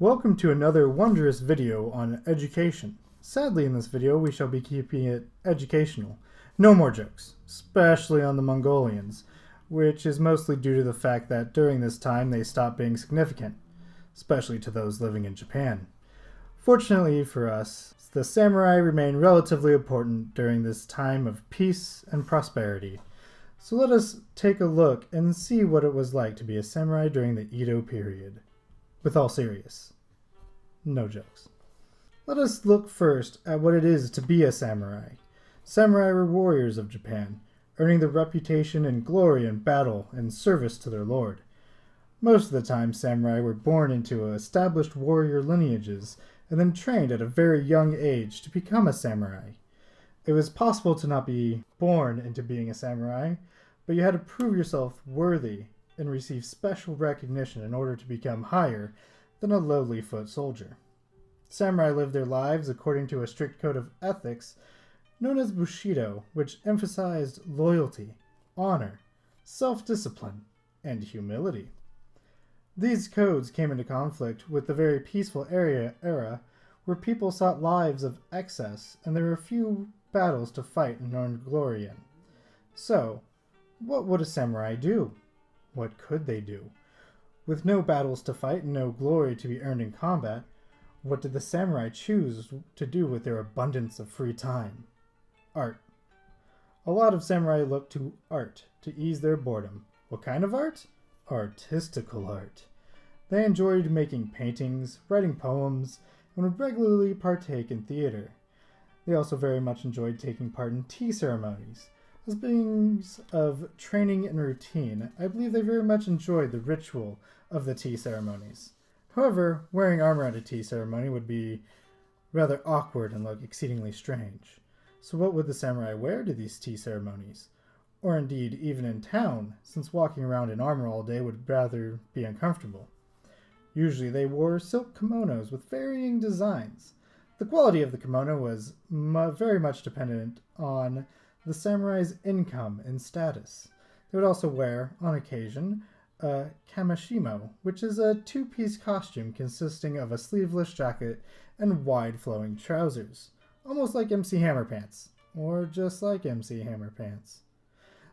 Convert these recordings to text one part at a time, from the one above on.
Welcome to another wondrous video on education. Sadly, in this video we shall be keeping it educational. No more jokes, especially on the Mongolians, which is mostly due to the fact that during this time they stopped being significant, especially to those living in Japan. Fortunately for us, the samurai remained relatively important during this time of peace and prosperity. So let us take a look and see what it was like to be a samurai during the Edo period. With all serious. No jokes. Let us look first at what it is to be a samurai. Samurai were warriors of Japan, earning the reputation and glory in battle and service to their lord. Most of the time, samurai were born into established warrior lineages and then trained at a very young age to become a samurai. It was possible to not be born into being a samurai, but you had to prove yourself worthy and receive special recognition in order to become higher than a lowly foot soldier. Samurai lived their lives according to a strict code of ethics known as Bushido, which emphasized loyalty, honor, self-discipline, and humility. These codes came into conflict with the very peaceful era where people sought lives of excess and there were few battles to fight and earn glory in. So, what would a samurai do? What could they do? With no battles to fight and no glory to be earned in combat, what did the samurai choose to do with their abundance of free time? Art. A lot of samurai looked to art to ease their boredom. What kind of art? Artistical art. They enjoyed making paintings, writing poems, and would regularly partake in theater. They also very much enjoyed taking part in tea ceremonies. As beings of training and routine, I believe they very much enjoyed the ritual of the tea ceremonies. However, wearing armor at a tea ceremony would be rather awkward and look exceedingly strange. So what would the samurai wear to these tea ceremonies? Or indeed, even in town, since walking around in armor all day would rather be uncomfortable. Usually they wore silk kimonos with varying designs. The quality of the kimono was very much dependent on the samurai's income and status. They would also wear, on occasion, a kamishimo, which is a two-piece costume consisting of a sleeveless jacket and wide flowing trousers, almost like MC Hammer Pants, or just like MC Hammer Pants.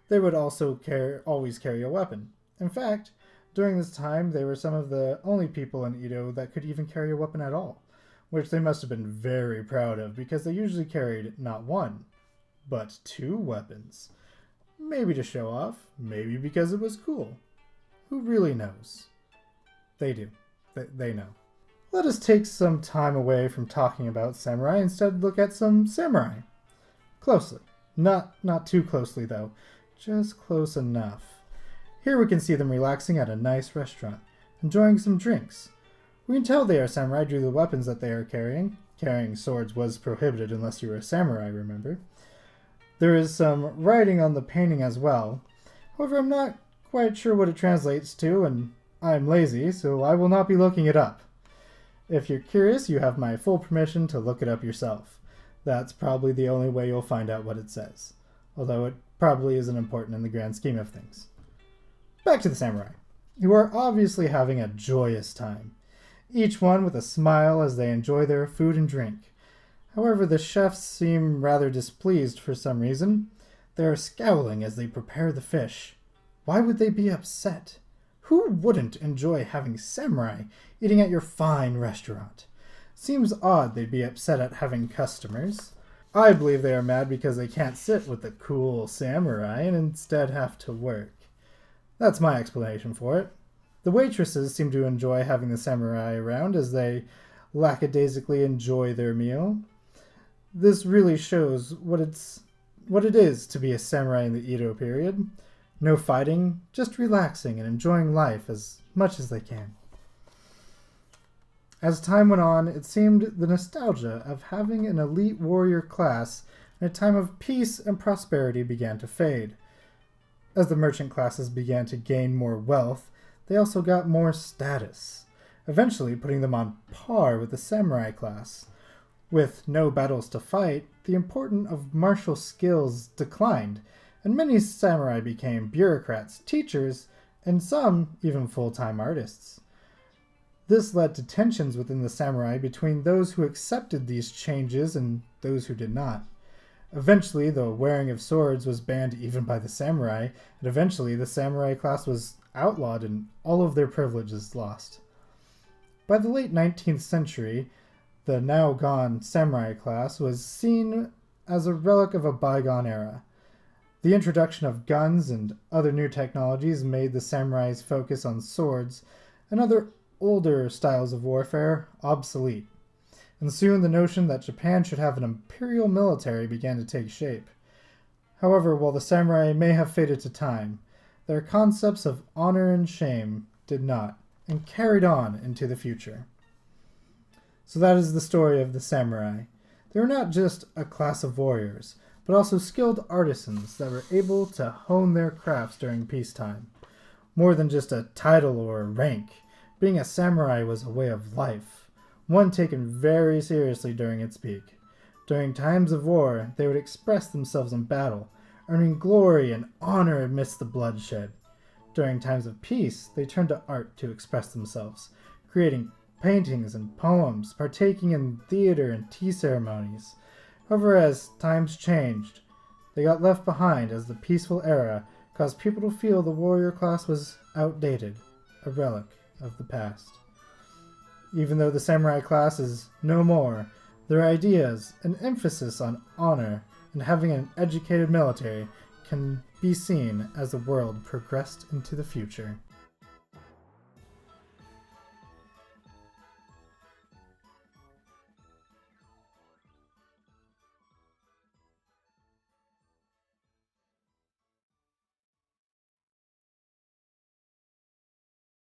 They would also always carry a weapon. In fact, during this time, they were some of the only people in Edo that could even carry a weapon at all, which they must have been very proud of because they usually carried not one, but two weapons. Maybe to show off, maybe because it was cool. Who really knows? They do. They know. Let us take some time away from talking about samurai and instead look at some samurai. Closely. Not too closely though, just close enough. Here we can see them relaxing at a nice restaurant, enjoying some drinks. We can tell they are samurai due to the weapons that they are carrying. Carrying swords was prohibited unless you were a samurai, remember? There is some writing on the painting as well. However, I'm not quite sure what it translates to, and I'm lazy, so I will not be looking it up. If you're curious, you have my full permission to look it up yourself. That's probably the only way you'll find out what it says, although it probably isn't important in the grand scheme of things. Back to the samurai, who are obviously having a joyous time, each one with a smile as they enjoy their food and drink. However, the chefs seem rather displeased for some reason. They are scowling as they prepare the fish. Why would they be upset? Who wouldn't enjoy having samurai eating at your fine restaurant? Seems odd they'd be upset at having customers. I believe they are mad because they can't sit with the cool samurai and instead have to work. That's my explanation for it. The waitresses seem to enjoy having the samurai around as they lackadaisically enjoy their meal. This really shows what it is to be a samurai in the Edo period. No fighting, just relaxing and enjoying life as much as they can. As time went on, it seemed the nostalgia of having an elite warrior class in a time of peace and prosperity began to fade. As the merchant classes began to gain more wealth, they also got more status, eventually putting them on par with the samurai class. With no battles to fight, the importance of martial skills declined, and many samurai became bureaucrats, teachers, and some even full-time artists. This led to tensions within the samurai between those who accepted these changes and those who did not. Eventually, the wearing of swords was banned even by the samurai, and eventually the samurai class was outlawed and all of their privileges lost. By the late 19th century, the now gone samurai class was seen as a relic of a bygone era. The introduction of guns and other new technologies made the samurai's focus on swords and other older styles of warfare obsolete, and soon the notion that Japan should have an imperial military began to take shape. However, while the samurai may have faded to time, their concepts of honor and shame did not, and carried on into the future. So that is the story of the samurai. They were not just a class of warriors, but also skilled artisans that were able to hone their crafts during peacetime. More than just a title or a rank, being a samurai was a way of life, one taken very seriously during its peak. During times of war, they would express themselves in battle, earning glory and honor amidst the bloodshed. During times of peace, they turned to art to express themselves, creating paintings and poems, partaking in theater and tea ceremonies. However, as times changed, they got left behind as the peaceful era caused people to feel the warrior class was outdated, a relic of the past. Even though the samurai class is no more, their ideas and emphasis on honor and having an educated military can be seen as the world progressed into the future.